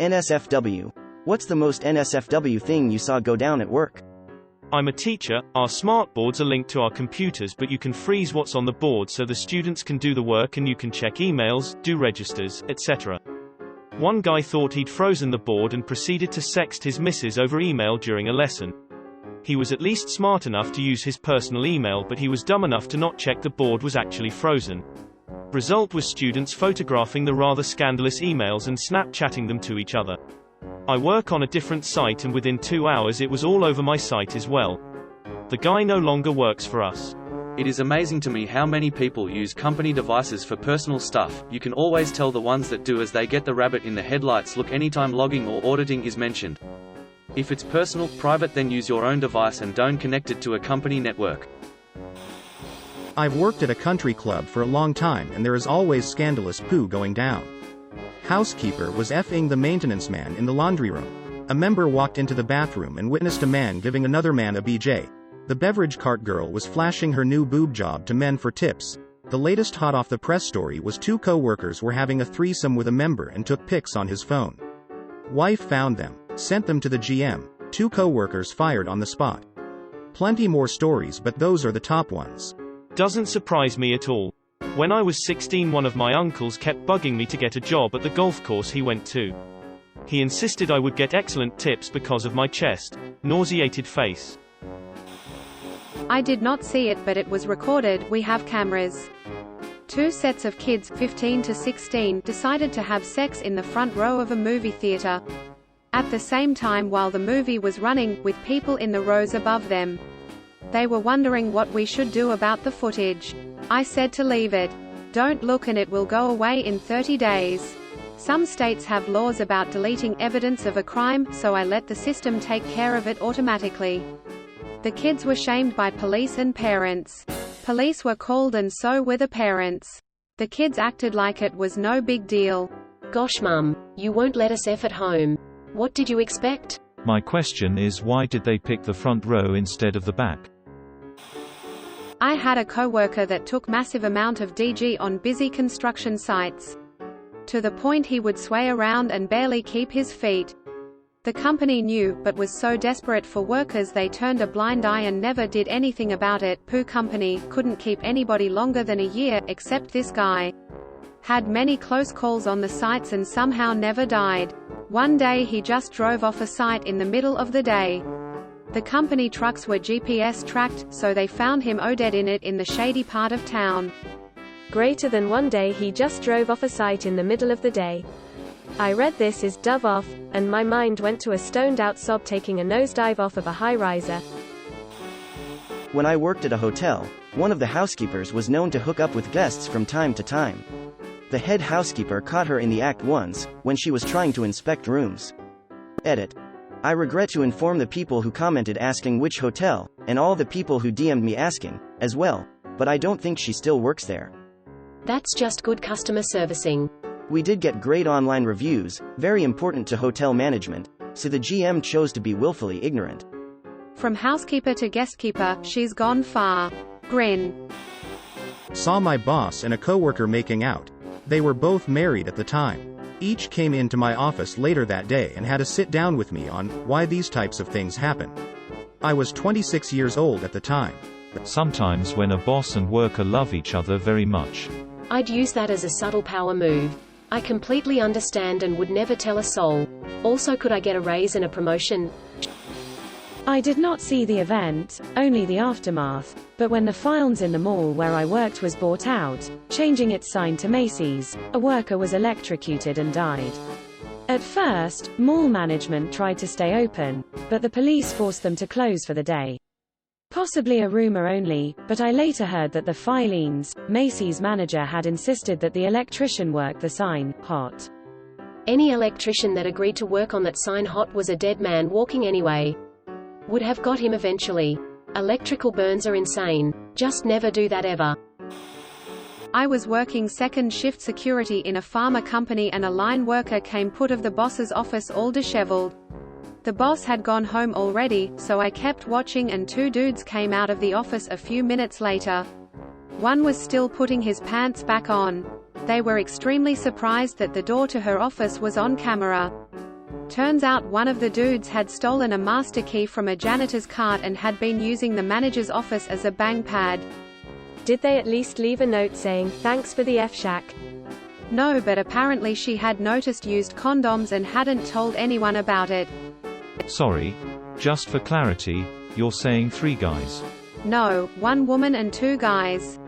NSFW. What's the most NSFW thing you saw go down at work? I'm a teacher. Our smart boards are linked to our computers, but you can freeze what's on the board so the students can do the work and you can check emails, do registers, etc. One guy thought he'd frozen the board and proceeded to sext his missus over email during a lesson. He was at least smart enough to use his personal email, but he was dumb enough to not check the board was actually frozen. Result was students photographing the rather scandalous emails and Snapchatting them to each other. I work on a different site and within 2 hours it was all over my site as well. The guy no longer works for us. It is amazing to me how many people use company devices for personal stuff. You can always tell the ones that do, as they get the rabbit in the headlights look anytime logging or auditing is mentioned. If it's personal, private, then use your own device and don't connect it to a company network. I've worked at a country club for a long time and there is always scandalous poo going down. Housekeeper was effing the maintenance man in the laundry room. A member walked into the bathroom and witnessed a man giving another man a BJ. The beverage cart girl was flashing her new boob job to men for tips. The latest hot off the press story was 2 co-workers were having a threesome with a member and took pics on his phone. Wife found them, sent them to the GM. 2 co-workers fired on the spot. Plenty more stories, but those are the top ones. Doesn't surprise me at all. When I was 16, one of my uncles kept bugging me to get a job at the golf course he went to. He insisted I would get excellent tips because of my chest, nauseated face. I did not see it, but it was recorded. We have cameras. 2 sets of kids, 15 to 16, decided to have sex in the front row of a movie theater. At the same time while the movie was running, with people in the rows above them. They were wondering what we should do about the footage. I said to leave it. Don't look and it will go away in 30 days. Some states have laws about deleting evidence of a crime, so I let the system take care of it automatically. The kids were shamed by police and parents. Police were called and so were the parents. The kids acted like it was no big deal. Gosh mum, you won't let us F at home. What did you expect? My question is, why did they pick the front row instead of the back? I had a coworker that took massive amount of DG on busy construction sites. To the point he would sway around and barely keep his feet. The company knew, but was so desperate for workers they turned a blind eye and never did anything about it. Poo company couldn't keep anybody longer than a year, except this guy. Had many close calls on the sites and somehow never died. One day he just drove off a site in the middle of the day. The company trucks were GPS tracked, so they found him dead in it in the shady part of town. Greater than one day he just drove off a site in the middle of the day. I read this is dove off, and my mind went to a stoned out sob taking a nosedive off of a high-riser. When I worked at a hotel, one of the housekeepers was known to hook up with guests from time to time. The head housekeeper caught her in the act once, when she was trying to inspect rooms. Edit. I regret to inform the people who commented asking which hotel, and all the people who DM'd me asking, as well, but I don't think she still works there. That's just good customer servicing. We did get great online reviews, very important to hotel management, so the GM chose to be willfully ignorant. From housekeeper to guestkeeper, she's gone far. Grin. Saw my boss and a coworker making out. They were both married at the time. Each came into my office later that day and had a sit down with me on why these types of things happen. I was 26 years old at the time. Sometimes when a boss and worker love each other very much, I'd use that as a subtle power move. I completely understand and would never tell a soul. Also, could I get a raise and a promotion? I did not see the event, only the aftermath, but when the Files in the mall where I worked was bought out, changing its sign to Macy's, a worker was electrocuted and died. At first, mall management tried to stay open, but the police forced them to close for the day. Possibly a rumor only, but I later heard that the Filene's, Macy's manager had insisted that the electrician work the sign, hot. Any electrician that agreed to work on that sign hot was a dead man walking anyway. Would have got him eventually. Electrical burns are insane. Just never do that ever. I was working second shift security in a pharma company and a line worker came put of the boss's office all disheveled. The boss had gone home already, so I kept watching and 2 dudes came out of the office a few minutes later. One was still putting his pants back on. They were extremely surprised that the door to her office was on camera. Turns out one of the dudes had stolen a master key from a janitor's cart and had been using the manager's office as a bang pad. Did they at least leave a note saying, "Thanks for the F-shack"? No, but apparently she had noticed used condoms and hadn't told anyone about it. Sorry. Just for clarity, you're saying 3 guys. No, 1 woman and 2 guys.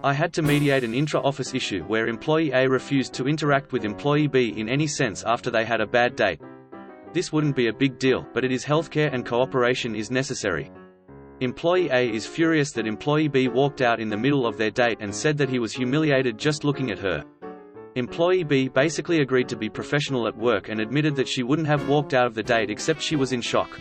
I had to mediate an intra-office issue where employee A refused to interact with employee B in any sense after they had a bad date. This wouldn't be a big deal, but it is healthcare and cooperation is necessary. Employee A is furious that employee B walked out in the middle of their date and said that he was humiliated just looking at her. Employee B basically agreed to be professional at work and admitted that she wouldn't have walked out of the date except she was in shock.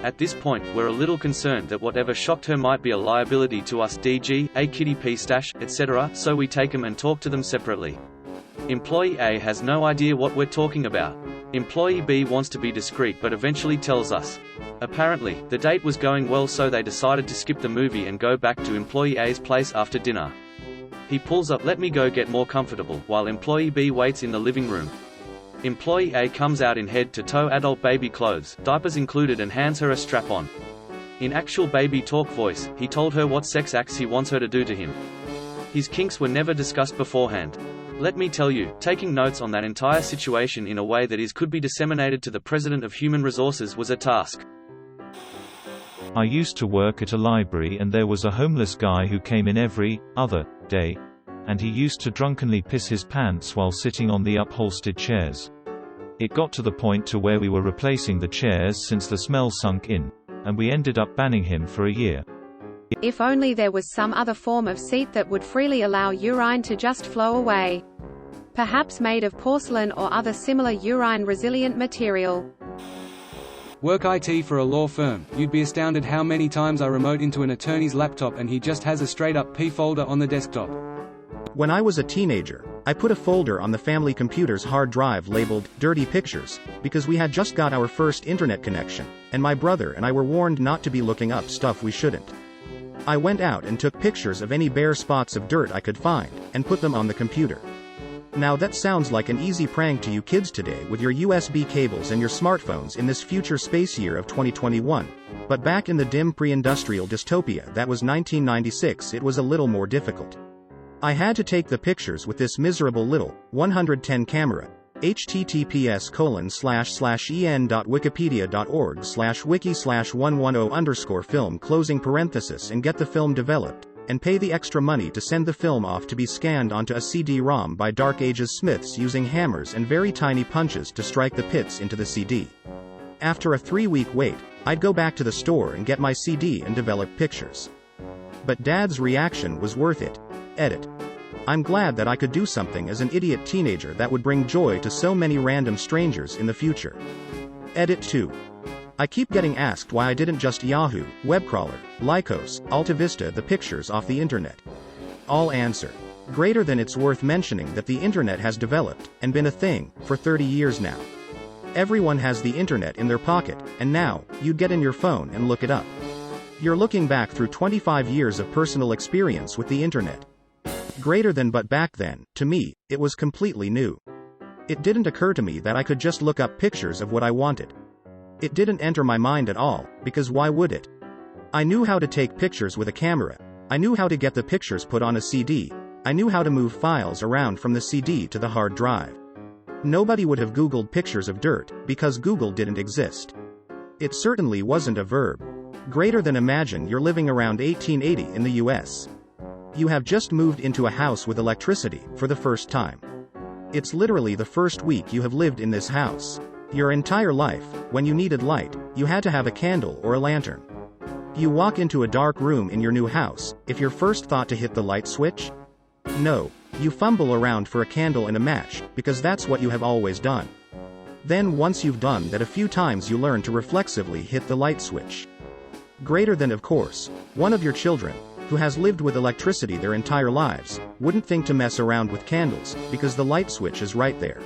At this point, we're a little concerned that whatever shocked her might be a liability to us, d.g., a kitty p stash, etc., so we take them and talk to them separately. Employee A has no idea what we're talking about. Employee B wants to be discreet but eventually tells us. Apparently, the date was going well, so they decided to skip the movie and go back to employee A's place after dinner. He pulls up, "Let me go get more comfortable," while employee B waits in the living room. Employee A comes out in head-to-toe adult baby clothes, diapers included, and hands her a strap-on. In actual baby talk voice, he told her what sex acts he wants her to do to him. His kinks were never discussed beforehand. Let me tell you, taking notes on that entire situation in a way that could be disseminated to the President of Human Resources was a task. I used to work at a library and there was a homeless guy who came in every other day. And he used to drunkenly piss his pants while sitting on the upholstered chairs. It got to the point to where we were replacing the chairs since the smell sunk in. And we ended up banning him for a year. If only there was some other form of seat that would freely allow urine to just flow away. Perhaps made of porcelain or other similar urine-resilient material. Work IT for a law firm. You'd be astounded how many times I remote into an attorney's laptop and he just has a straight-up P folder on the desktop. When I was a teenager, I put a folder on the family computer's hard drive labeled Dirty Pictures, because we had just got our first internet connection, and my brother and I were warned not to be looking up stuff we shouldn't. I went out and took pictures of any bare spots of dirt I could find, and put them on the computer. Now that sounds like an easy prank to you kids today with your USB cables and your smartphones in this future space year of 2021. But back in the dim pre-industrial dystopia that was 1996, it was a little more difficult. I had to take the pictures with this miserable little 110 camera. https://en.wikipedia.org/wiki/110_film and get the film developed, and pay the extra money to send the film off to be scanned onto a CD-ROM by Dark Ages Smiths using hammers and very tiny punches to strike the pits into the CD. After a 3-week wait, I'd go back to the store and get my CD and develop pictures. But Dad's reaction was worth it. Edit. I'm glad that I could do something as an idiot teenager that would bring joy to so many random strangers in the future. Edit 2. I keep getting asked why I didn't just Yahoo, Webcrawler, Lycos, AltaVista the pictures off the internet. I'll answer. Greater than it's worth mentioning that the internet has developed, and been a thing, for 30 years now. Everyone has the internet in their pocket, and now, you get in your phone and look it up. You're looking back through 25 years of personal experience with the internet. Greater than, but back then, to me, it was completely new. It didn't occur to me that I could just look up pictures of what I wanted. It didn't enter my mind at all, because why would it? I knew how to take pictures with a camera. I knew how to get the pictures put on a CD. I knew how to move files around from the CD to the hard drive. Nobody would have Googled pictures of dirt, because Google didn't exist. It certainly wasn't a verb. Greater than, imagine you're living around 1880 in the US. You have just moved into a house with electricity, for the first time. It's literally the first week you have lived in this house. Your entire life, when you needed light, you had to have a candle or a lantern. You walk into a dark room in your new house, if your first thought to hit the light switch? No. You fumble around for a candle and a match, because that's what you have always done. Then once you've done that a few times, you learn to reflexively hit the light switch. Greater than, of course, one of your children, who has lived with electricity their entire lives, wouldn't think to mess around with candles, because the light switch is right there.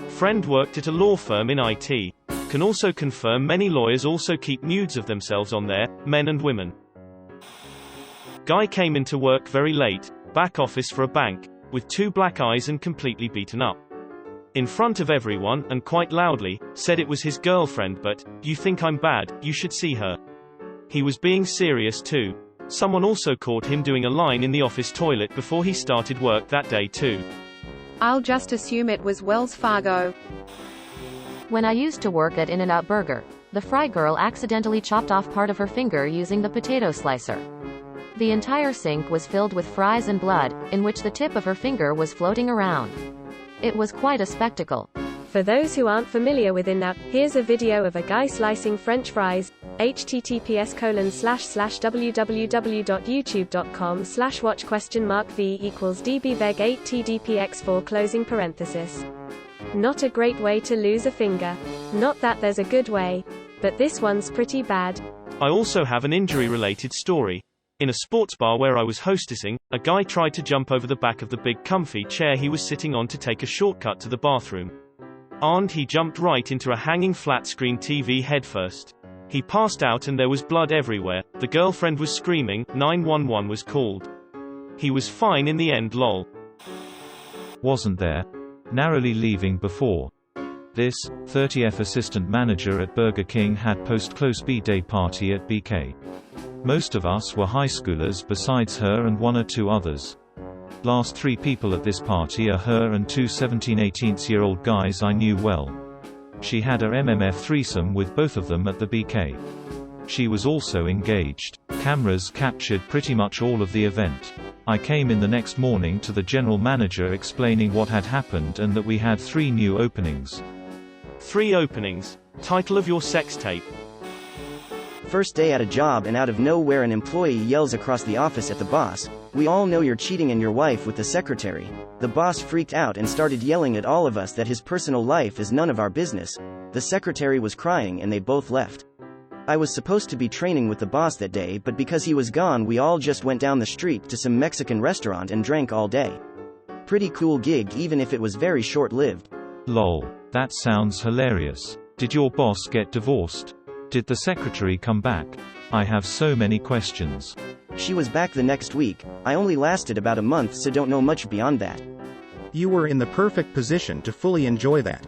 Friend worked at a law firm in IT. Can also confirm many lawyers also keep nudes of themselves on there, men and women. Guy came into work very late, back office for a bank, with 2 black eyes and completely beaten up. In front of everyone, and quite loudly, said it was his girlfriend but, "You think I'm bad, you should see her." He was being serious too. Someone also caught him doing a line in the office toilet before he started work that day too. I'll just assume it was Wells Fargo. When I used to work at In-N-Out Burger, the fry girl accidentally chopped off part of her finger using the potato slicer. The entire sink was filled with fries and blood, in which the tip of her finger was floating around. It was quite a spectacle. For those who aren't familiar with In-N-Out, here's a video of a guy slicing French fries. https://www.youtube.com/watch?v=dbveg8tdpx4 Not a great way to lose a finger. Not that there's a good way. But this one's pretty bad. I also have an injury-related story. In a sports bar where I was hostessing, a guy tried to jump over the back of the big comfy chair he was sitting on to take a shortcut to the bathroom. And he jumped right into a hanging flat-screen TV headfirst. He passed out and there was blood everywhere. The girlfriend was screaming, 911 was called. He was fine in the end, lol. Wasn't there? Narrowly leaving before this, 30th assistant manager at Burger King had post-close B-day party at BK. Most of us were high schoolers besides her and one or two others. Last three people at this party are her and two 17-18-year-old guys I knew well. She had her MMF threesome with both of them at the BK. She was also engaged. Cameras captured pretty much all of the event. I came in the next morning to the general manager explaining what had happened and that we had 3 new openings. 3 openings. Title of your sex tape. First day at a job and out of nowhere an employee yells across the office at the boss, "We all know you're cheating and your wife with the secretary." The boss freaked out and started yelling at all of us that his personal life is none of our business. The secretary was crying and they both left. I was supposed to be training with the boss that day, but because he was gone we all just went down the street to some Mexican restaurant and drank all day. Pretty cool gig even if it was very short-lived. Lol. That sounds hilarious. Did your boss get divorced? Did the secretary come back? I have so many questions. She was back the next week. I only lasted about a month so don't know much beyond that. You were in the perfect position to fully enjoy that.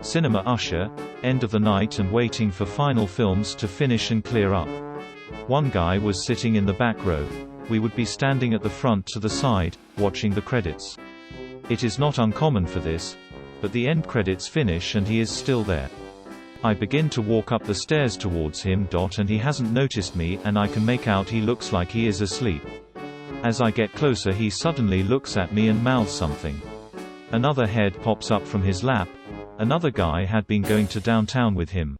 Cinema usher, end of the night and waiting for final films to finish and clear up. One guy was sitting in the back row. We would be standing at the front to the side, watching the credits. It is not uncommon for this, but the end credits finish and he is still there. I begin to walk up the stairs towards him, and he hasn't noticed me and I can make out he looks like he is asleep. As I get closer he suddenly looks at me and mouths something. Another head pops up from his lap. Another guy had been going to downtown with him.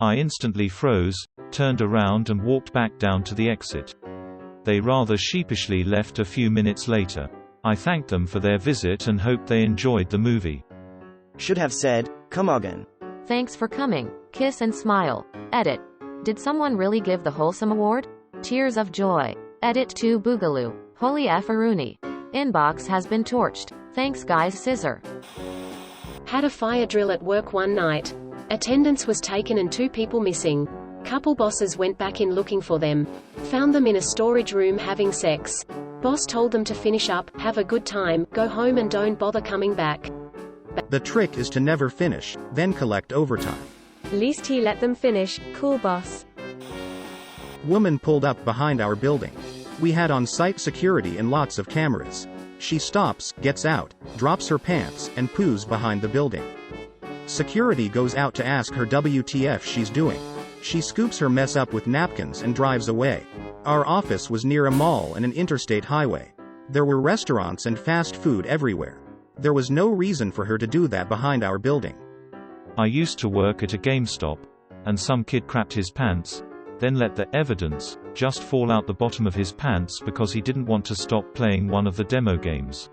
I instantly froze, turned around and walked back down to the exit. They rather sheepishly left a few minutes later. I thanked them for their visit and hoped they enjoyed the movie. Should have said, "Come again." Thanks for coming. Kiss and smile. Edit. Did someone really give the Wholesome Award? Tears of joy. Edit to Boogaloo. Holy F-a-rooney. Inbox has been torched. Thanks guys scissor. Had a fire drill at work one night. Attendance was taken and 2 people missing. Couple bosses went back in looking for them. Found them in a storage room having sex. Boss told them to finish up, have a good time, go home and don't bother coming back. The trick is to never finish, then collect overtime. Least he let them finish. Cool boss. Woman pulled up behind our building. We had on-site security and lots of cameras. She stops, gets out, drops her pants, and poos behind the building. Security goes out to ask her WTF she's doing. She scoops her mess up with napkins and drives away. Our office was near a mall and an interstate highway. There were restaurants and fast food everywhere. There was no reason for her to do that behind our building. I used to work at a GameStop, and some kid crapped his pants, then let the evidence just fall out the bottom of his pants because he didn't want to stop playing one of the demo games.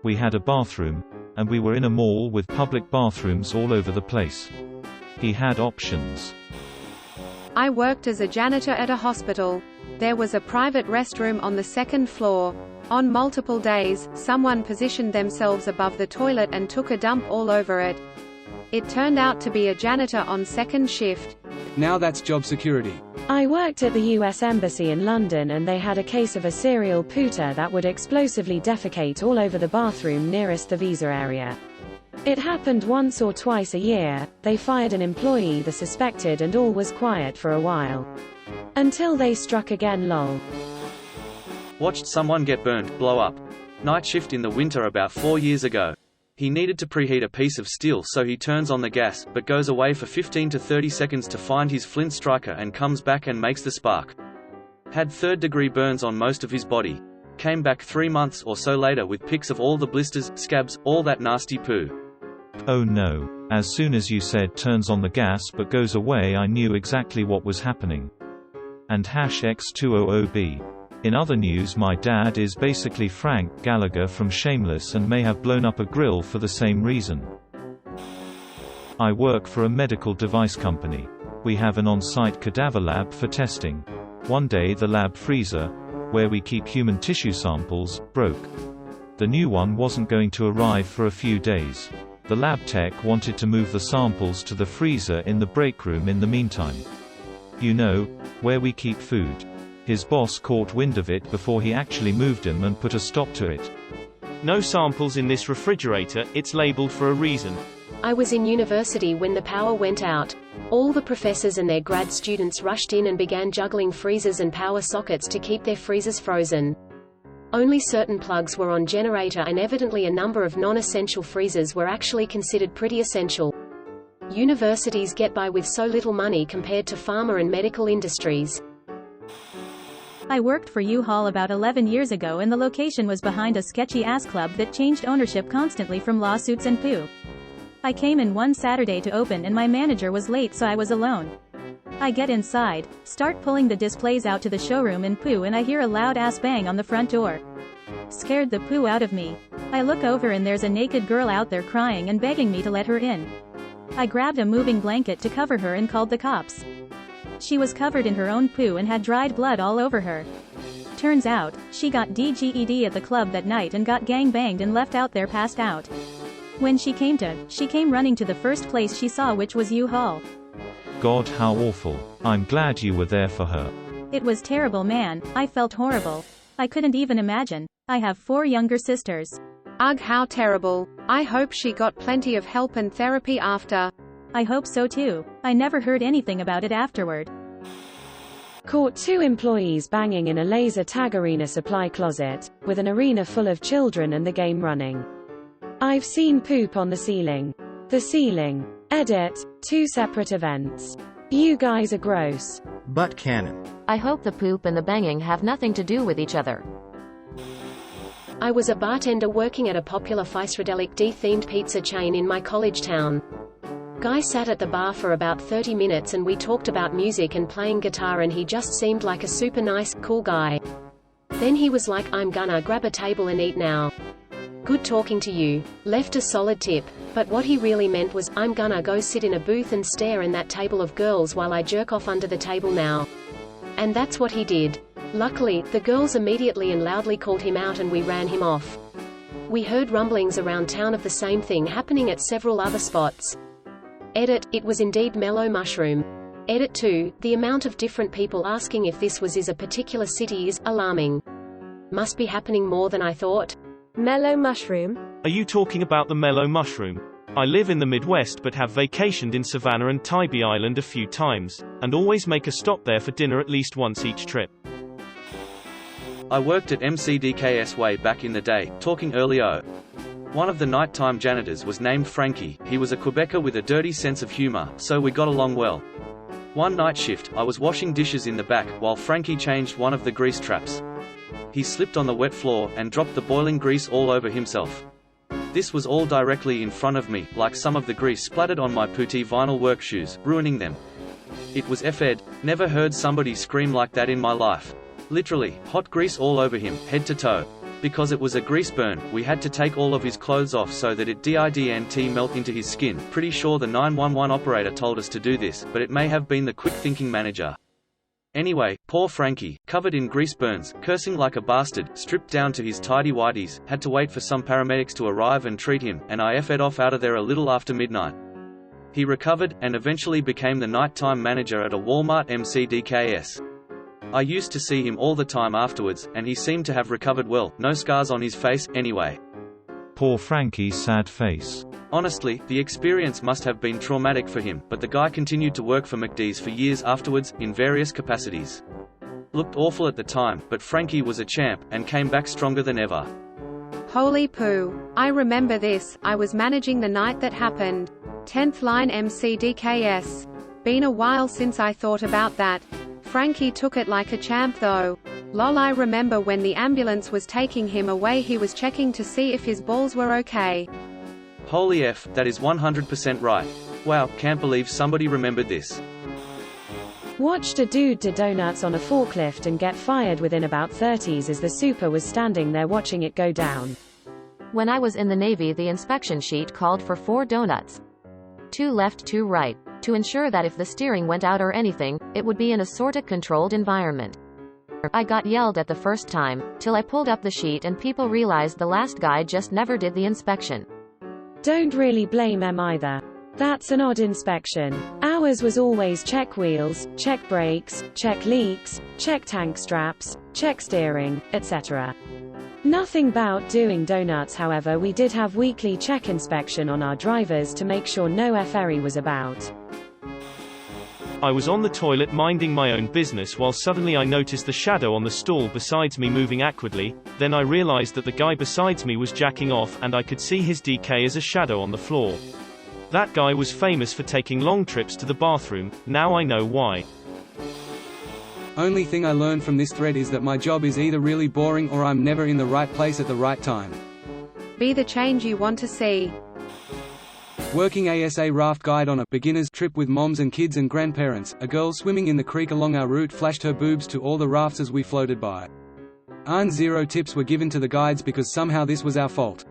We had a bathroom, and we were in a mall with public bathrooms all over the place. He had options. I worked as a janitor at a hospital. There was a private restroom on the 2nd floor. On multiple days, someone positioned themselves above the toilet and took a dump all over it. It turned out to be a janitor on 2nd shift. Now that's job security. I worked at the US Embassy in London and they had a case of a serial pooter that would explosively defecate all over the bathroom nearest the visa area. It happened once or twice a year. They fired an employee they suspected and all was quiet for a while. Until they struck again lol. Watched someone get burned, blow up. Night shift in the winter about 4 years ago. He needed to preheat a piece of steel, so he turns on the gas, but goes away for 15 to 30 seconds to find his flint striker and comes back and makes the spark. Had third-degree burns on most of his body. Came back 3 months or so later with pics of all the blisters, scabs, all that nasty poo. Oh no. As soon as you said turns on the gas but goes away, I knew exactly what was happening. And #X200B. In other news, my dad is basically Frank Gallagher from Shameless and may have blown up a grill for the same reason. I work for a medical device company. We have an on-site cadaver lab for testing. One day the lab freezer, where we keep human tissue samples, broke. The new one wasn't going to arrive for a few days. The lab tech wanted to move the samples to the freezer in the break room in the meantime. You know, where we keep food. His boss caught wind of it before he actually moved him and put a stop to it. No samples in this refrigerator, it's labeled for a reason. I was in university when the power went out. All the professors and their grad students rushed in and began juggling freezers and power sockets to keep their freezers frozen. Only certain plugs were on generator and evidently a number of non-essential freezers were actually considered pretty essential. Universities get by with so little money compared to pharma and medical industries. I worked for U-Haul about 11 years ago and the location was behind a sketchy-ass club that changed ownership constantly from lawsuits and poo. I came in one Saturday to open and my manager was late, so I was alone. I get inside, start pulling the displays out to the showroom and poo, and I hear a loud-ass bang on the front door. Scared the poo out of me. I look over and there's a naked girl out there crying and begging me to let her in. I grabbed a moving blanket to cover her and called the cops. She was covered in her own poo and had dried blood all over her. Turns out, she got DGED at the club that night and got gang-banged and left out there passed out. When she came running to the first place she saw, which was U-Haul. God, how awful. I'm glad you were there for her. It was terrible, man. I felt horrible. I couldn't even imagine. I have 4 younger sisters. Ugh, how terrible. I hope she got plenty of help and therapy after. I hope so too. I never heard anything about it afterward. Caught 2 employees banging in a laser tag arena supply closet, with an arena full of children and the game running. I've seen poop on the ceiling. The ceiling. Edit, 2 separate events. You guys are gross. But canon. I hope the poop and the banging have nothing to do with each other. I was a bartender working at a popular psychedelic D-themed pizza chain in my college town. Guy sat at the bar for about 30 minutes and we talked about music and playing guitar, and he just seemed like a super nice, cool guy. Then he was like, "I'm gonna grab a table and eat now. Good talking to you." Left a solid tip. But what he really meant was, "I'm gonna go sit in a booth and stare in that table of girls while I jerk off under the table now." And that's what he did. Luckily, the girls immediately and loudly called him out and we ran him off. We heard rumblings around town of the same thing happening at several other spots. Edit, it was indeed Mellow Mushroom. Edit 2, the amount of different people asking if this was is a particular city is alarming. Must be happening more than I thought. Mellow Mushroom? Are you talking about the mellow mushroom? I live in the Midwest but have vacationed in Savannah and Tybee Island a few times, and always make a stop there for dinner at least once each trip. I worked at MCDKS way back in the day, talking earlier. One of the nighttime janitors was named Frankie. He was a Quebecer with a dirty sense of humor, so we got along well. One night shift, I was washing dishes in the back, while Frankie changed one of the grease traps. He slipped on the wet floor, and dropped the boiling grease all over himself. This was all directly in front of me, like some of the grease splattered on my putty vinyl work shoes, ruining them. It was F-ed, never heard somebody scream like that in my life. Literally, hot grease all over him, head to toe. Because it was a grease burn, we had to take all of his clothes off so that it didn't melt into his skin. Pretty sure the 911 operator told us to do this, but it may have been the quick-thinking manager. Anyway, poor Frankie, covered in grease burns, cursing like a bastard, stripped down to his tidy whities, had to wait for some paramedics to arrive and treat him, and I F'd off out of there a little after midnight. He recovered, and eventually became the nighttime manager at a Walmart MCDKS. I used to see him all the time afterwards, and he seemed to have recovered well, no scars on his face, anyway. poor Frankie's sad face. Honestly, the experience must have been traumatic for him, but the guy continued to work for McD's for years afterwards, in various capacities. Looked awful at the time, but Frankie was a champ, and came back stronger than ever. Holy poo. I remember this, I was managing the night that happened. 10th line MCDKS. Been a while since I thought about that. Frankie took it like a champ though. Lol, I remember when the ambulance was taking him away he was checking to see if his balls were okay. Holy F, that is 100% right. Wow, can't believe somebody remembered this. Watched a dude do donuts on a forklift and get fired within about 30s as the super was standing there watching it go down. When I was in the Navy, the inspection sheet called for 4 donuts. 2 left, 2 right, to ensure that if the steering went out or anything, it would be in a sorta controlled environment. I got yelled at the first time, till I pulled up the sheet and people realized the last guy just never did the inspection. Don't really blame them either. That's an odd inspection. Ours was always check wheels, check brakes, check leaks, check tank straps, check steering, etc. Nothing about doing donuts. However, we did have weekly check inspection on our drivers to make sure no ferry was about. I was on the toilet minding my own business while suddenly I noticed the shadow on the stool besides me moving awkwardly, then I realized that the guy besides me was jacking off and I could see his DK as a shadow on the floor. That guy was famous for taking long trips to the bathroom, now I know why. Only thing I learned from this thread is that my job is either really boring or I'm never in the right place at the right time. Be the change you want to see. Working ASA raft guide on a beginner's trip with moms and kids and grandparents, a girl swimming in the creek along our route flashed her boobs to all the rafts as we floated by. Zero tips were given to the guides because somehow this was our fault.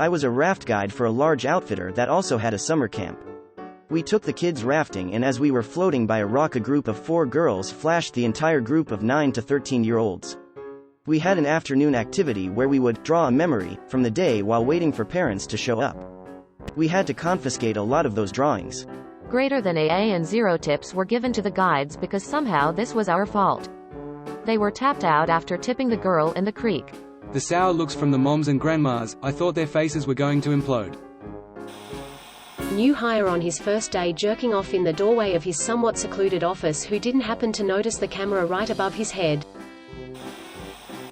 I was a raft guide for a large outfitter that also had a summer camp. We took the kids rafting and as we were floating by a rock a group of 4 girls flashed the entire group of 9 to 13-year-olds. We had an afternoon activity where we would draw a memory from the day while waiting for parents to show up. We had to confiscate a lot of those drawings. Greater than AA and 0 tips were given to the guides because somehow this was our fault. They were tapped out after tipping the girl in the creek. The sour looks from the moms and grandmas, I thought their faces were going to implode. New hire on his first day jerking off in the doorway of his somewhat secluded office who didn't happen to notice the camera right above his head.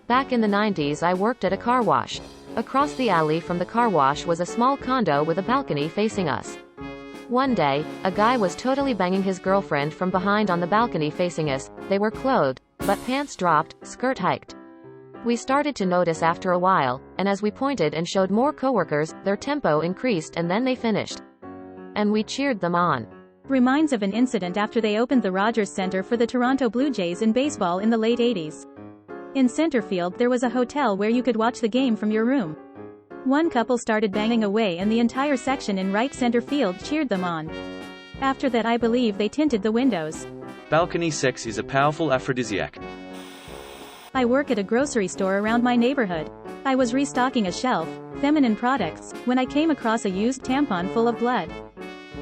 Back in the 90s I worked at a car wash. Across the alley from the car wash was a small condo with a balcony facing us. One day, a guy was totally banging his girlfriend from behind on the balcony facing us. They were clothed, but pants dropped, skirt hiked. We started to notice after a while, and as we pointed and showed more coworkers, their tempo increased and then they finished. And we cheered them on. Reminds of an incident after they opened the Rogers Center for the Toronto Blue Jays in baseball in the late 80s. In center field there was a hotel where you could watch the game from your room. One couple started banging away and the entire section in right center field cheered them on. After that I believe they tinted the windows. Balcony sex is a powerful aphrodisiac. I work at a grocery store around my neighborhood. I was restocking a shelf, feminine products, when I came across a used tampon full of blood.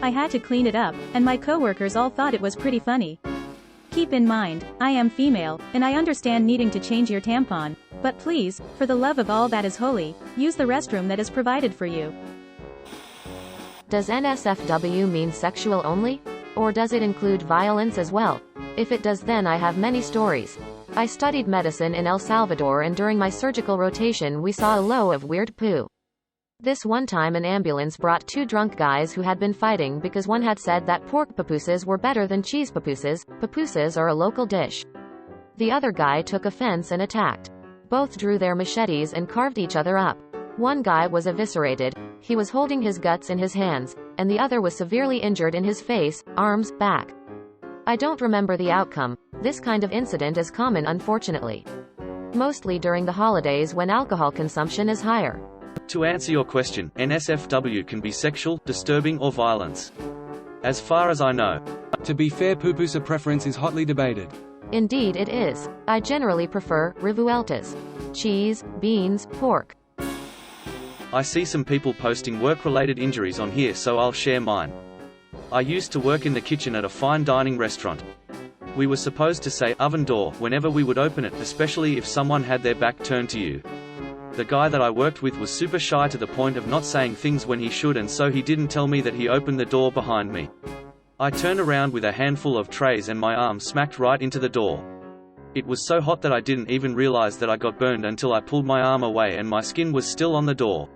I had to clean it up, and my coworkers all thought it was pretty funny. Keep in mind, I am female, and I understand needing to change your tampon, but please, for the love of all that is holy, use the restroom that is provided for you. Does NSFW mean sexual only? Or does it include violence as well? If it does, then I have many stories. I studied medicine in El Salvador and during my surgical rotation we saw a low of weird poo. This one time an ambulance brought 2 drunk guys who had been fighting because one had said that pork papooses were better than cheese papooses. Papooses are a local dish. The other guy took offense and attacked. Both drew their machetes and carved each other up. One guy was eviscerated, he was holding his guts in his hands, and the other was severely injured in his face, arms, back. I don't remember the outcome. This kind of incident is common unfortunately. Mostly during the holidays when alcohol consumption is higher. To answer your question, NSFW can be sexual, disturbing or violence. As far as I know. To be fair, pupoosa preference is hotly debated. Indeed it is. I generally prefer revueltas. Cheese, beans, pork. I see some people posting work-related injuries on here, so I'll share mine. I used to work in the kitchen at a fine dining restaurant. We were supposed to say oven door whenever we would open it, especially if someone had their back turned to you. The guy that I worked with was super shy to the point of not saying things when he should, and so he didn't tell me that he opened the door behind me. I turned around with a handful of trays and my arm smacked right into the door. It was so hot that I didn't even realize that I got burned until I pulled my arm away and my skin was still on the door.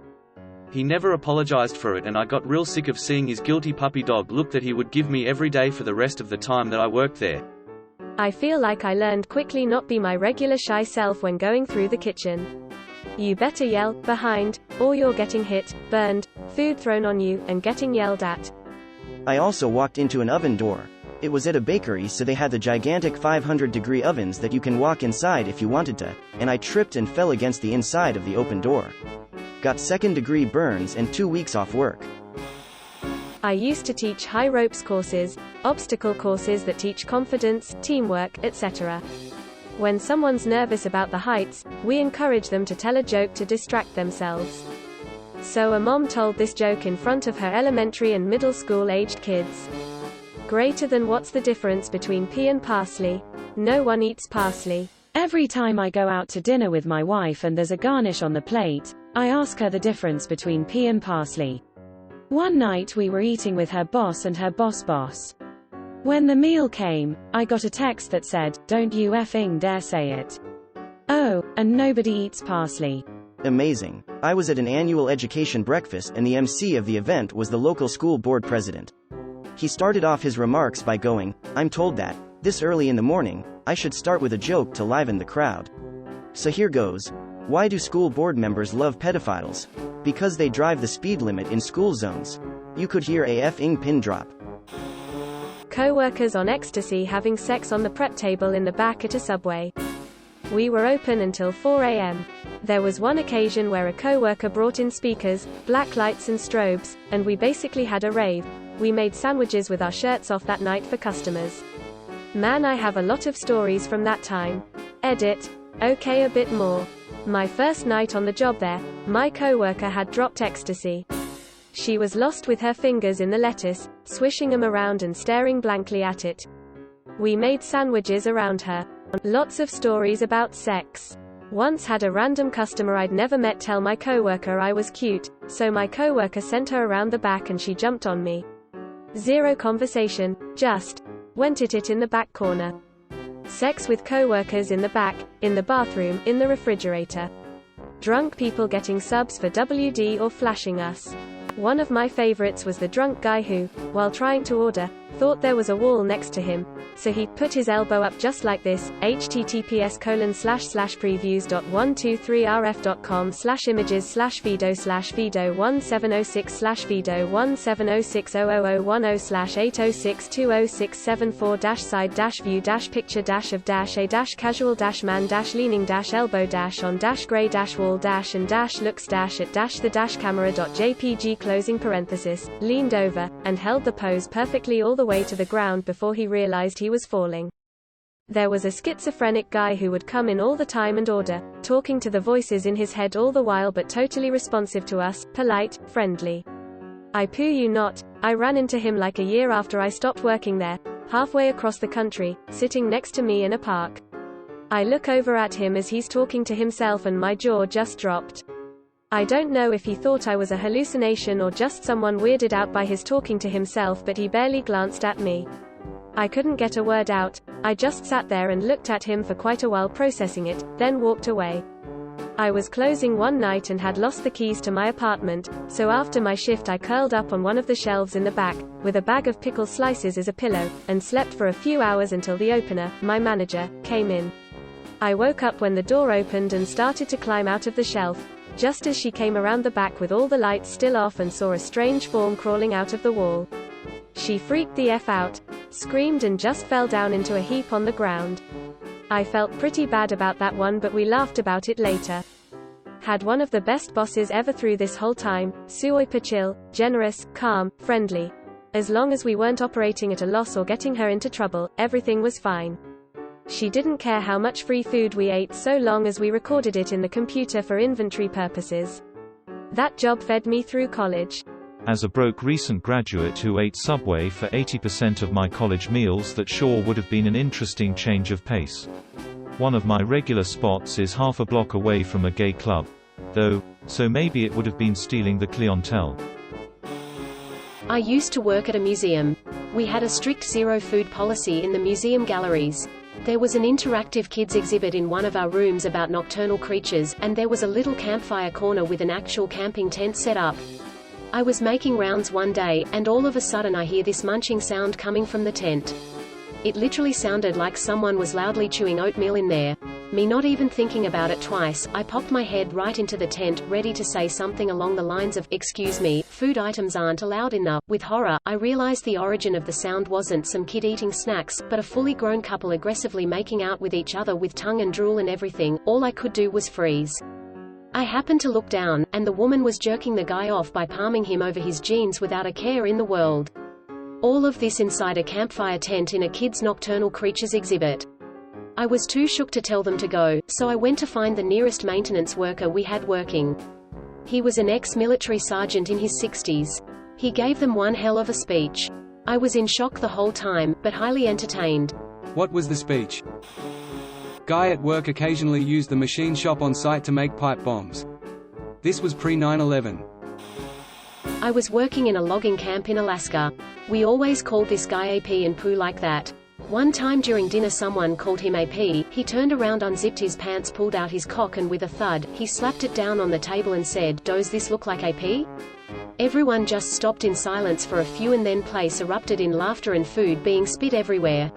He never apologized for it, and I got real sick of seeing his guilty puppy dog look that he would give me every day for the rest of the time that I worked there. I feel like I learned quickly not be my regular shy self when going through the kitchen. You better yell, behind, or you're getting hit, burned, food thrown on you, and getting yelled at. I also walked into an oven door. It was at a bakery, so they had the gigantic 500-degree ovens that you can walk inside if you wanted to, and I tripped and fell against the inside of the open door. Got second-degree burns and 2 weeks off work. I used to teach high ropes courses, obstacle courses that teach confidence, teamwork, etc. When someone's nervous about the heights, we encourage them to tell a joke to distract themselves. So a mom told this joke in front of her elementary and middle school-aged kids. Greater than what's the difference between pea and parsley? No one eats parsley. Every time I go out to dinner with my wife and there's a garnish on the plate, I ask her the difference between pea and parsley. One night we were eating with her boss and her boss. When the meal came, I got a text that said, "Don't you effing dare say it." Oh, and nobody eats parsley. Amazing. I was at an annual education breakfast and the MC of the event was the local school board president. He started off his remarks by going, "I'm told that, this early in the morning, I should start with a joke to liven the crowd. So here goes. Why do school board members love pedophiles? Because they drive the speed limit in school zones." You could hear a effing pin drop. Co-workers on ecstasy having sex on the prep table in the back at a Subway. We were open until 4 a.m. There was one occasion where a co-worker brought in speakers, black lights and strobes, and we basically had a rave. We made sandwiches with our shirts off that night for customers. Man, I have a lot of stories from that time. Edit. Okay, a bit more. My first night on the job there, my co-worker had dropped ecstasy. She was lost with her fingers in the lettuce, swishing them around and staring blankly at it. We made sandwiches around her. Lots of stories about sex. Once had a random customer I'd never met tell my coworker I was cute, so my coworker sent her around the back and she jumped on me. Zero conversation, just went at it in the back corner. Sex with coworkers in the back, in the bathroom, in the refrigerator. Drunk people getting subs for WD or flashing us. One of my favorites was the drunk guy who, while trying to order, thought there was a wall next to him, so he put his elbow up just like this. https://previews.123rf.com/images/video170600010/a-casual-man-leaning-elbow-on-gray-wall-and-dash closing parenthesis, leaned over, and held the pose perfectly all the way to the ground before he realized he was falling. There was a schizophrenic guy who would come in all the time and order, talking to the voices in his head all the while but totally responsive to us, polite, friendly. I poo you not, I ran into him like a year after I stopped working there, halfway across the country, sitting next to me in a park. I look over at him as he's talking to himself and my jaw just dropped. I don't know if he thought I was a hallucination or just someone weirded out by his talking to himself, but he barely glanced at me. I couldn't get a word out. I just sat there and looked at him for quite a while processing it, then walked away. I was closing one night and had lost the keys to my apartment, so after my shift I curled up on one of the shelves in the back, with a bag of pickle slices as a pillow, and slept for a few hours until the opener, my manager, came in. I woke up when the door opened and started to climb out of the shelf, just as she came around the back with all the lights still off and saw a strange form crawling out of the wall. She freaked the F out, screamed and just fell down into a heap on the ground. I felt pretty bad about that one, but we laughed about it later. Had one of the best bosses ever through this whole time, super chill, generous, calm, friendly. As long as we weren't operating at a loss or getting her into trouble, everything was fine. She didn't care how much free food we ate so long as we recorded it in the computer for inventory purposes. That job fed me through college. As a broke recent graduate who ate Subway for 80% of my college meals, that sure would have been an interesting change of pace. One of my regular spots is half a block away from a gay club. Though, so maybe it would have been stealing the clientele. I used to work at a museum. We had a strict zero food policy in the museum galleries. There was an interactive kids exhibit in one of our rooms about nocturnal creatures, and there was a little campfire corner with an actual camping tent set up. I was making rounds one day, and all of a sudden I hear this munching sound coming from the tent. It literally sounded like someone was loudly chewing oatmeal in there. Me not even thinking about it twice, I popped my head right into the tent, ready to say something along the lines of, "Excuse me, food items aren't allowed in the..." With horror, I realized the origin of the sound wasn't some kid eating snacks, but a fully grown couple aggressively making out with each other with tongue and drool and everything. All I could do was freeze. I happened to look down, and the woman was jerking the guy off by palming him over his jeans without a care in the world. All of this inside a campfire tent in a kids' nocturnal creatures exhibit. I was too shook to tell them to go, so I went to find the nearest maintenance worker we had working. He was an ex-military sergeant in his 60s. He gave them one hell of a speech. I was in shock the whole time, but highly entertained. What was the speech? Guy at work occasionally used the machine shop on site to make pipe bombs. This was pre-9/11. I was working in a logging camp in Alaska. We always called this guy AP and poo like that. One time during dinner someone called him AP, he turned around, unzipped his pants, pulled out his cock, and with a thud, he slapped it down on the table and said, "Does this look like AP?" Everyone just stopped in silence for a few, and then place erupted in laughter and food being spit everywhere.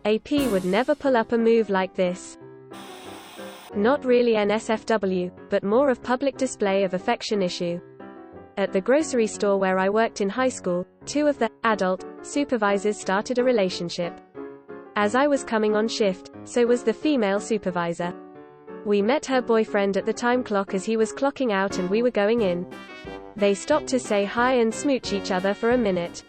AP would never pull up a move like this. Not really nsfw, but more of public display of affection issue. At the grocery store where I worked in high school, two of the adult supervisors started a relationship. As I was coming on shift, so was the female supervisor. We met her boyfriend at the time clock as he was clocking out and we were going in. They stopped to say hi and smooch each other for a minute.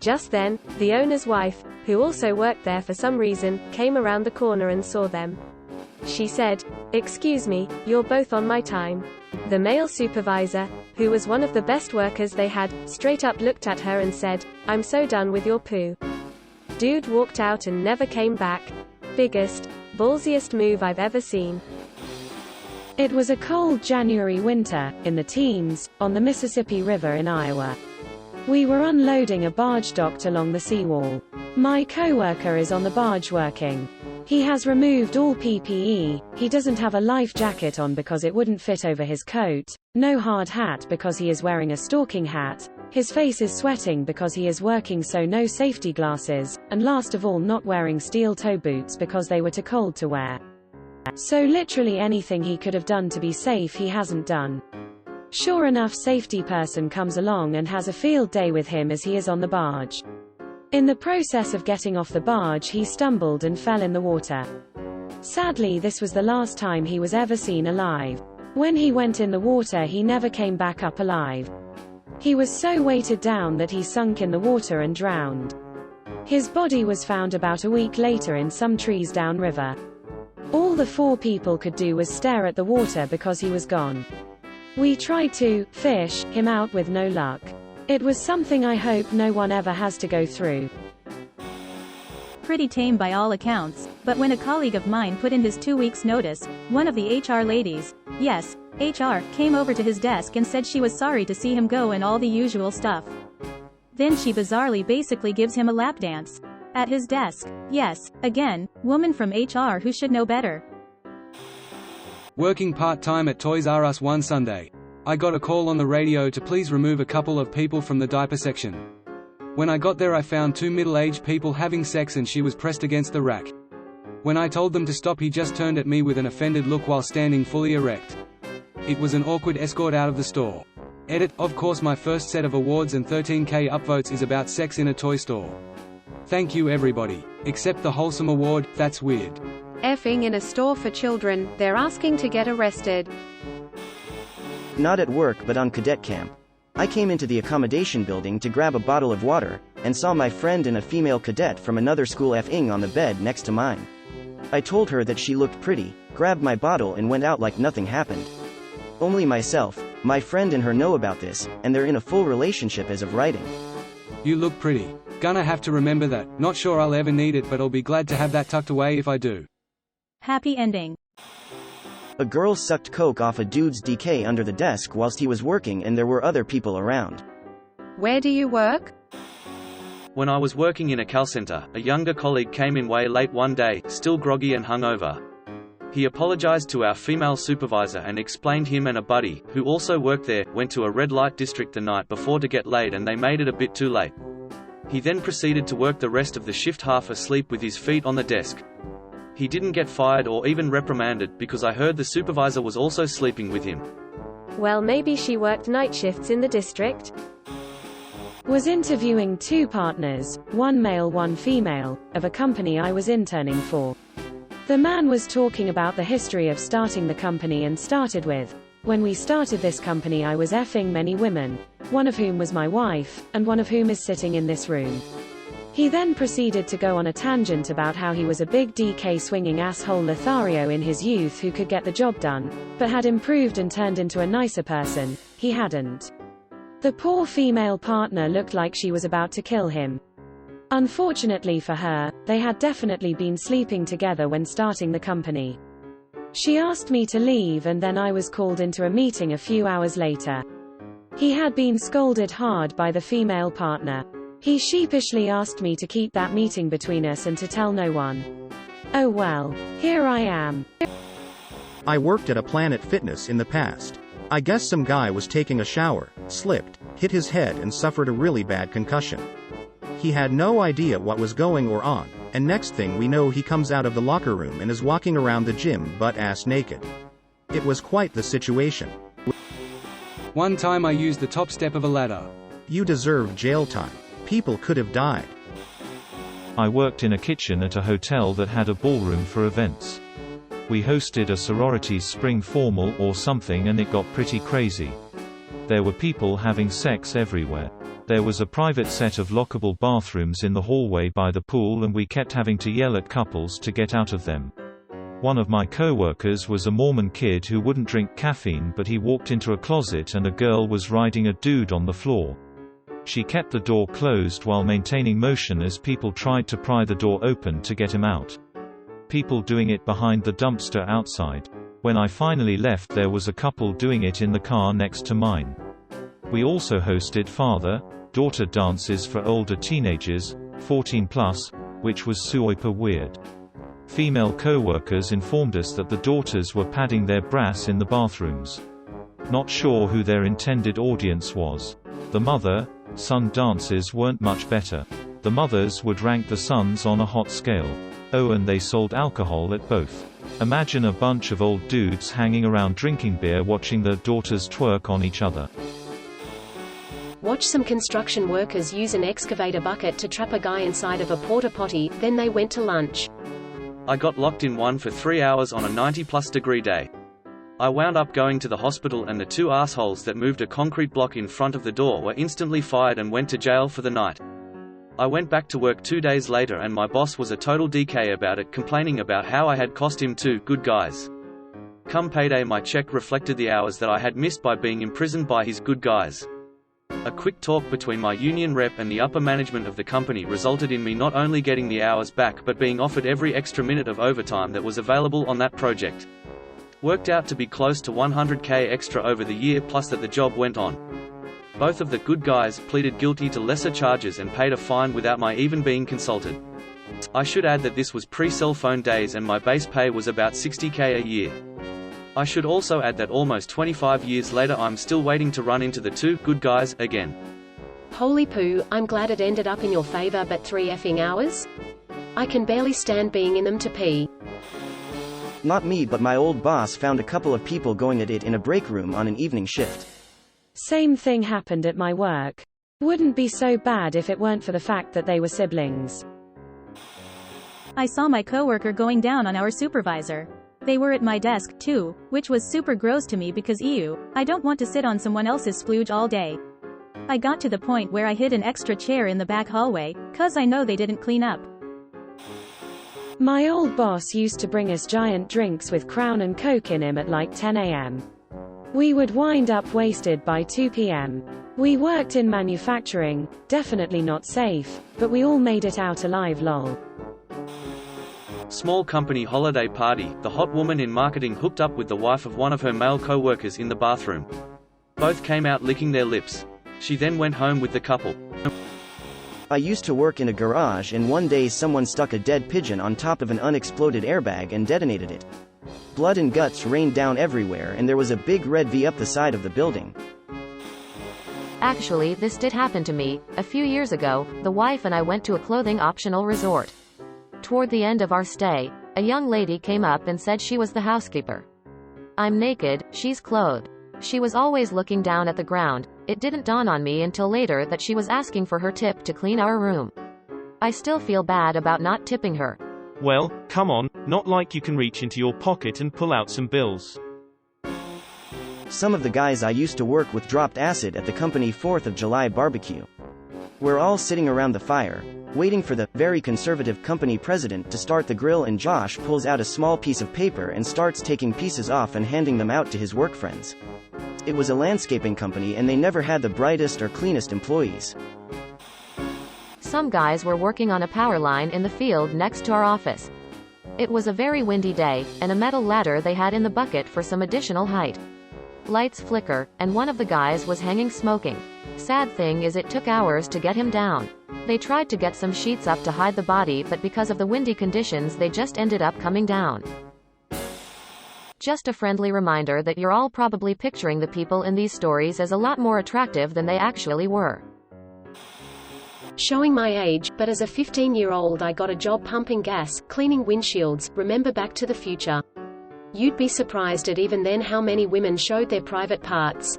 Just then, the owner's wife, who also worked there for some reason, came around the corner and saw them. She said, "Excuse me, you're both on my time." The male supervisor, who was one of the best workers they had, straight up looked at her and said, "I'm so done with your poo." Dude walked out and never came back. Biggest, ballsiest move I've ever seen. It was a cold January winter, in the teens, on the Mississippi River in Iowa. We were unloading a barge docked along the seawall. My coworker is on the barge working. He has removed all PPE, he doesn't have a life jacket on because it wouldn't fit over his coat, no hard hat because he is wearing a stalking hat, his face is sweating because he is working, so no safety glasses, and last of all not wearing steel toe boots because they were too cold to wear. So literally anything he could have done to be safe he hasn't done. Sure enough, safety person comes along and has a field day with him as he is on the barge. In the process of getting off the barge he stumbled and fell in the water. Sadly, this was the last time he was ever seen alive. When he went in the water he never came back up alive. He was so weighted down that he sunk in the water and drowned. His body was found about a week later in some trees downriver. All the four people could do was stare at the water because he was gone. We tried to fish him out with no luck. It was something I hope no one ever has to go through. Pretty tame by all accounts, but when a colleague of mine put in his 2 weeks' notice, one of the HR ladies, yes, HR, came over to his desk and said she was sorry to see him go and all the usual stuff. Then she bizarrely basically gives him a lap dance. At his desk. Yes, again, woman from HR who should know better. Working part-time at Toys R Us one Sunday. I got a call on the radio to please remove a couple of people from the diaper section. When I got there I found two middle-aged people having sex and she was pressed against the rack. When I told them to stop he just turned at me with an offended look while standing fully erect. It was an awkward escort out of the store. Edit, of course my first set of awards and 13K upvotes is about sex in a toy store. Thank you everybody. Except the wholesome award, that's weird. Effing in a store for children, they're asking to get arrested. Not at work but on cadet camp. I came into the accommodation building to grab a bottle of water, and saw my friend and a female cadet from another school effing on the bed next to mine. I told her that she looked pretty, grabbed my bottle and went out like nothing happened. Only myself, my friend and her know about this, and they're in a full relationship as of writing. You look pretty. Gonna have to remember that. Not sure I'll ever need it but I'll be glad to have that tucked away if I do. Happy ending. A girl sucked coke off a dude's DK under the desk whilst he was working and there were other people around. Where do you work? When I was working in a call center, a younger colleague came in way late one day, still groggy and hungover. He apologized to our female supervisor and explained him and a buddy, who also worked there, went to a red light district the night before to get laid and they made it a bit too late. He then proceeded to work the rest of the shift half asleep with his feet on the desk. He didn't get fired or even reprimanded because I heard the supervisor was also sleeping with him. Well, maybe she worked night shifts in the district. Was interviewing 2 partners, one male one female, of a company I was interning for. The man was talking about the history of starting the company and started with, "When we started this company I was effing many women, one of whom was my wife, and one of whom is sitting in this room." He then proceeded to go on a tangent about how he was a big DK swinging asshole Lothario in his youth who could get the job done, but had improved and turned into a nicer person. He hadn't. The poor female partner looked like she was about to kill him. Unfortunately for her, they had definitely been sleeping together when starting the company. She asked me to leave and then I was called into a meeting a few hours later. He had been scolded hard by the female partner. He sheepishly asked me to keep that meeting between us and to tell no one. Oh well, here I am. I worked at a Planet Fitness in the past. I guess some guy was taking a shower, slipped, hit his head and suffered a really bad concussion. He had no idea what was going on, and next thing we know he comes out of the locker room and is walking around the gym butt-ass naked. It was quite the situation. One time I used the top step of a ladder. You deserve jail time. People could have died. I worked in a kitchen at a hotel that had a ballroom for events. We hosted a sorority's spring formal or something and it got pretty crazy. There were people having sex everywhere. There was a private set of lockable bathrooms in the hallway by the pool and we kept having to yell at couples to get out of them. One of my co-workers was a Mormon kid who wouldn't drink caffeine but he walked into a closet and a girl was riding a dude on the floor. She kept the door closed while maintaining motion as people tried to pry the door open to get him out. People doing it behind the dumpster outside. When I finally left there was a couple doing it in the car next to mine. We also hosted father-daughter dances for older teenagers, 14+, which was super weird. Female co-workers informed us that the daughters were padding their brass in the bathrooms. Not sure who their intended audience was. The mother-son dances weren't much better. The mothers would rank the sons on a hot scale. Oh, and they sold alcohol at both. Imagine a bunch of old dudes hanging around drinking beer watching their daughters twerk on each other. Watch some construction workers use an excavator bucket to trap a guy inside of a porta potty, then they went to lunch. I got locked in one for 3 hours on a 90+ degree day. I wound up going to the hospital and the 2 assholes that moved a concrete block in front of the door were instantly fired and went to jail for the night. I went back to work 2 days later and my boss was a total DK about it, complaining about how I had cost him 2 good guys. Come payday my check reflected the hours that I had missed by being imprisoned by his good guys. A quick talk between my union rep and the upper management of the company resulted in me not only getting the hours back but being offered every extra minute of overtime that was available on that project. Worked out to be close to $100K extra over the year plus that the job went on. Both of the good guys pleaded guilty to lesser charges and paid a fine without my even being consulted. I should add that this was pre-cell phone days and my base pay was about $60K a year. I should also add that almost 25 years later I'm still waiting to run into the 2 good guys again. Holy poo, I'm glad it ended up in your favor, but 3 effing hours? I can barely stand being in them to pee. Not me, but my old boss found a couple of people going at it in a break room on an evening shift. Same thing happened at my work. Wouldn't be so bad if it weren't for the fact that they were siblings. I saw my coworker going down on our supervisor. They were at my desk, too, which was super gross to me because I don't want to sit on someone else's splooge all day. I got to the point where I hid an extra chair in the back hallway, 'cause I know they didn't clean up. My old boss used to bring us giant drinks with Crown and Coke in him at like 10 a.m. We would wind up wasted by 2 p.m. We worked in manufacturing, definitely not safe, but we all made it out alive lol. Small company holiday party. The hot woman in marketing hooked up with the wife of one of her male co-workers in the bathroom. Both came out licking their lips. She then went home with the couple. I used to work in a garage and one day someone stuck a dead pigeon on top of an unexploded airbag and detonated it. Blood and guts rained down everywhere and there was a big red V up the side of the building. Actually, this did happen to me. A few years ago, the wife and I went to a clothing optional resort. Toward the end of our stay, a young lady came up and said she was the housekeeper. I'm naked, she's clothed. She was always looking down at the ground. It didn't dawn on me until later that she was asking for her tip to clean our room. I still feel bad about not tipping her. Well, come on, not like you can reach into your pocket and pull out some bills. Some of the guys I used to work with dropped acid at the company 4th of July barbecue. We're all sitting around the fire, waiting for the very conservative company president to start the grill, and Josh pulls out a small piece of paper and starts taking pieces off and handing them out to his work friends. It was a landscaping company and they never had the brightest or cleanest employees. Some guys were working on a power line in the field next to our office. It was a very windy day, and a metal ladder they had in the bucket for some additional height. Lights flicker, and one of the guys was hanging smoking. Sad thing is it took hours to get him down. They tried to get some sheets up to hide the body, but because of the windy conditions they just ended up coming down. Just a friendly reminder that you're all probably picturing the people in these stories as a lot more attractive than they actually were. Showing my age, but as a 15-year-old I got a job pumping gas, cleaning windshields. Remember Back to the Future? You'd be surprised at even then how many women showed their private parts.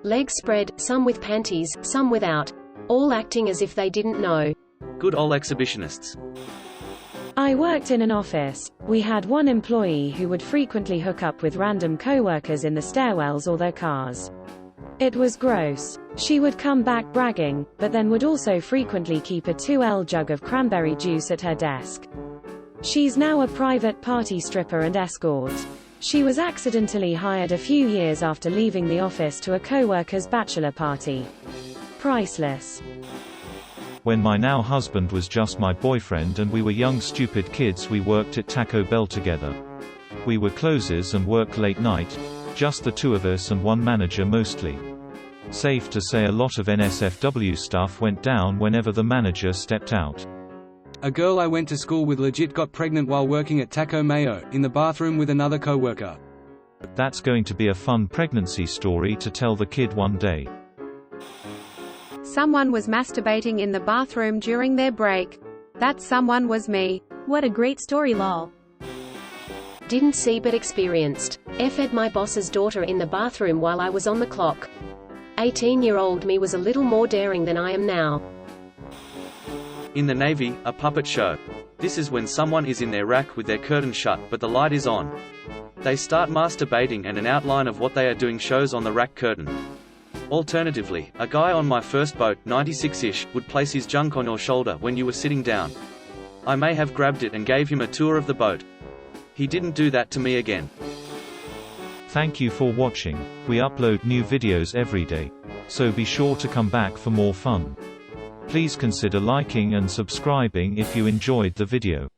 Legs spread, some with panties, some without. All acting as if they didn't know. Good old exhibitionists. I worked in an office. We had one employee who would frequently hook up with random co-workers in the stairwells or their cars. It was gross. She would come back bragging, but then would also frequently keep a 2L jug of cranberry juice at her desk. She's now a private party stripper and escort. She was accidentally hired a few years after leaving the office to a co-worker's bachelor party. Priceless. When my now husband was just my boyfriend and we were young stupid kids, we worked at Taco Bell together. We were closers and worked late night, just the two of us and one manager mostly. Safe to say a lot of NSFW stuff went down whenever the manager stepped out. A girl I went to school with legit got pregnant while working at Taco Mayo, in the bathroom with another coworker. That's going to be a fun pregnancy story to tell the kid one day. Someone was masturbating in the bathroom during their break. That someone was me. What a great story, lol. Didn't see but experienced. F'd my boss's daughter in the bathroom while I was on the clock. 18-year-old me was a little more daring than I am now. In the Navy, a puppet show. This is when someone is in their rack with their curtain shut but the light is on. They start masturbating and an outline of what they are doing shows on the rack curtain. Alternatively, a guy on my first boat, 96-ish, would place his junk on your shoulder when you were sitting down. I may have grabbed it and gave him a tour of the boat. He didn't do that to me again. Thank you for watching. We upload new videos every day. So be sure to come back for more fun. Please consider liking and subscribing if you enjoyed the video.